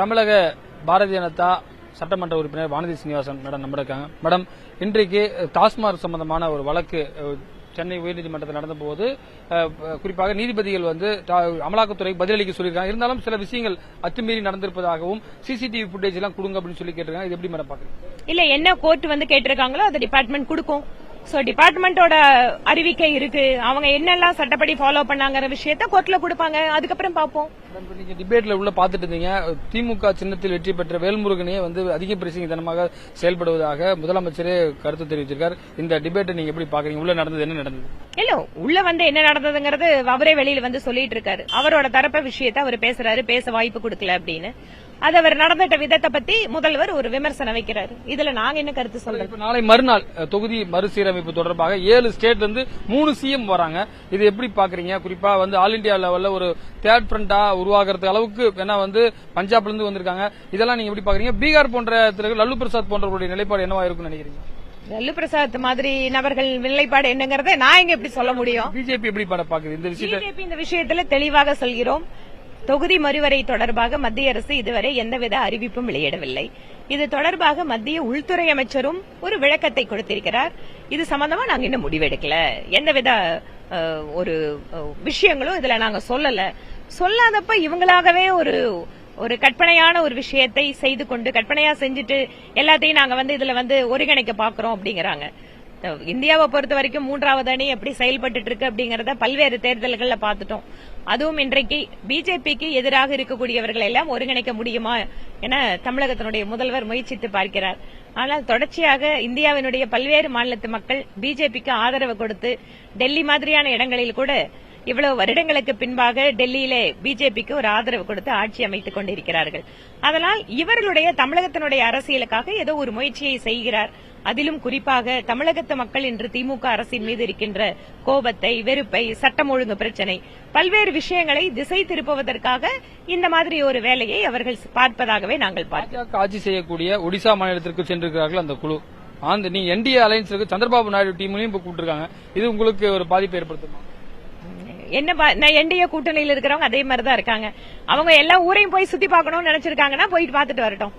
தமிழக பாரதிய ஜனதா சட்டமன்ற உறுப்பினர் வானதி சீனிவாசன் மேடம் நம்ம இருக்காங்க. மேடம், இன்றைக்கு டாஸ்மாக் சம்பந்தமான ஒரு வழக்கு சென்னை உயர்நீதிமன்றத்தில் நடந்தபோது குறிப்பாக நீதிபதிகள் அமலாக்கத்துறை பதிலளிக்க சொல்லியிருக்காங்க. இருந்தாலும் சில விஷயங்கள் அத்துமீறி நடந்திருப்பதாகவும் சிசிடிவி புட்டேஜ் எல்லாம் கொடுங்க அப்படின்னு சொல்லி கேட்டிருக்காங்க. இது எப்படி மேடம் பாக்குறீங்க? இல்ல, என்ன கோர்ட் கேட்டிருக்காங்களோ அதை டிபார்ட்மெண்ட் கொடுக்கும். சோ டிபார்ட்மெண்டோட அறிவிக்கை இருக்கு. அவங்க என்னெல்லாம் சட்டப்படி ஃபாலோ பண்ணாங்கிற விஷயத்த கோர்ட்ல கொடுப்பாங்க. அதுக்கப்புறம் பாப்போம். நீங்க டிபேட்ல உள்ள பாத்துட்டு இருந்தீங்க. திமுக சின்னத்தில் வெற்றி பெற்ற வேல்முருகனே அதிக பிரசிங்கத்தனமாக செயல்படுவதாக முதலமைச்சரே கருத்து தெரிவிச்சிருக்கார். இந்த டிபேட்டை நீங்க எப்படி பாக்குறீங்க? உள்ள நடந்தது என்ன நடந்தது? இல்ல, உள்ள என்ன நடந்ததுங்கிறது அவரே வெளியில சொல்லிட்டு இருக்காரு. அவரோட தரப்ப விஷயத்த அவர் பேசுறாரு, பேச வாய்ப்பு கொடுக்கல அப்படின்னு. அது அவர் நடந்துட்ட விதத்தை பத்தி முதல்வர் ஒரு விமர்சனம் வைக்கிறாரு. இதுல நாங்க என்ன கருத்து சொல்றோம்? நாளை மறுநாள் தொகுதி மறுசீரமைப்பு தொடர்பாக 7 ஸ்டேட்ல இருந்து 3 சிஎம் வராங்க. இது எப்படி பாக்குறீங்க? குறிப்பா ஆல் இண்டியா லெவல்ல ஒரு தேர்ட் ஃப்ரண்டா உருவாகிறது அளவுக்கு பஞ்சாப்ல இருந்து வந்திருக்காங்க. இதெல்லாம் நீங்க எப்படி பாக்குறீங்க? பீகார் போன்ற லல்லு பிரசாத் போன்றவருடைய நிலைப்பாடு என்னவா இருக்குன்னு நினைக்கிறீங்க? லல்லு பிரசாத் மாதிரி நபர்கள் நிலைப்பாடு என்னங்கறத நான் எங்க எப்படி சொல்ல முடியும்? பிஜேபி எப்படி பாக்குது இந்த விஷயத்தை? பிஜேபி இந்த விஷயத்துல தெளிவாக சொல்கிறோம். தொகுதி மறுவரை தொடர்பாக மத்திய அரசு இதுவரை எந்தவித அறிவிப்பும் வெளியிடவில்லை. இது தொடர்பாக மத்திய உள்துறை அமைச்சரும் ஒரு விளக்கத்தை கொடுத்திருக்கிறார். இது சம்பந்தமா நாங்க இன்னும் முடிவெடுக்கல. எந்தவித ஒரு விஷயங்களும் இதுல நாங்க சொல்லல. சொல்லாதப்ப இவங்களாகவே ஒரு கற்பனையான ஒரு விஷயத்தை செய்து கொண்டு கற்பனையா செஞ்சுட்டு எல்லாத்தையும் நாங்க இதுல ஒருங்கிணைக்க பாக்குறோம் அப்படிங்கிறாங்க. இந்தியாவை பொறுத்த வரைக்கும் 3வது அணி எப்படி செயல்பட்டு இருக்கு அப்படிங்கறத பல்வேறு தேர்தல்கள்ல பாத்துட்டோம். அதுவும் இன்றைக்கு பிஜேபிக்கு எதிராக இருக்கக்கூடியவர்கள் எல்லாம் ஒருங்கிணைக்க முடியுமா என தமிழகத்தினுடைய முதல்வர் முயற்சித்து பார்க்கிறார். ஆனால் தொடர்ச்சியாக இந்தியாவினுடைய பல்வேறு மாநிலத்து மக்கள் பிஜேபிக்கு ஆதரவு கொடுத்து டெல்லி மாதிரியான இடங்களில் கூட இவ்வளவு வருடங்களுக்கு பின்பாக டெல்லியிலே பிஜேபிக்கு ஒரு ஆதரவு கொடுத்து ஆட்சி அமைத்துக் கொண்டிருக்கிறார்கள். அதனால் இவர்களுடைய தமிழகத்தினுடைய அரசியலுக்காக ஏதோ ஒரு முயற்சியை செய்கிறார். அதிலும் குறிப்பாக தமிழகத்து மக்கள் இன்று திமுக அரசின் மீது இருக்கின்ற கோபத்தை, வெறுப்பை, சட்டம் ஒழுங்கு பிரச்சனை, பல்வேறு விஷயங்களை திசை திருப்புவதற்காக இந்த மாதிரி ஒரு வேலையை அவர்கள் பார்ப்பதாகவே நாங்கள் பார்க்கிறோம். ஆட்சி செய்யக்கூடிய ஒடிசா மாநிலத்திற்கு சென்றிருக்கிறார்கள் அந்த குழு. நீ என்டிஏ அலையன்ஸ் சந்திரபாபு நாயுடு டீம்லையும் கூப்பிட்டுருக்காங்க. இது உங்களுக்கு ஒரு பாதிப்பை ஏற்படுத்துமா? என்ன என்டிஏ கூட்டணியில் இருக்கிறவங்க அதே மாதிரிதான் இருக்காங்க. அவங்க எல்லா ஊரையும் போய் சுத்தி பார்க்கணும்னு நினைச்சிருக்காங்கன்னா போயிட்டு பார்த்துட்டு வரட்டும்.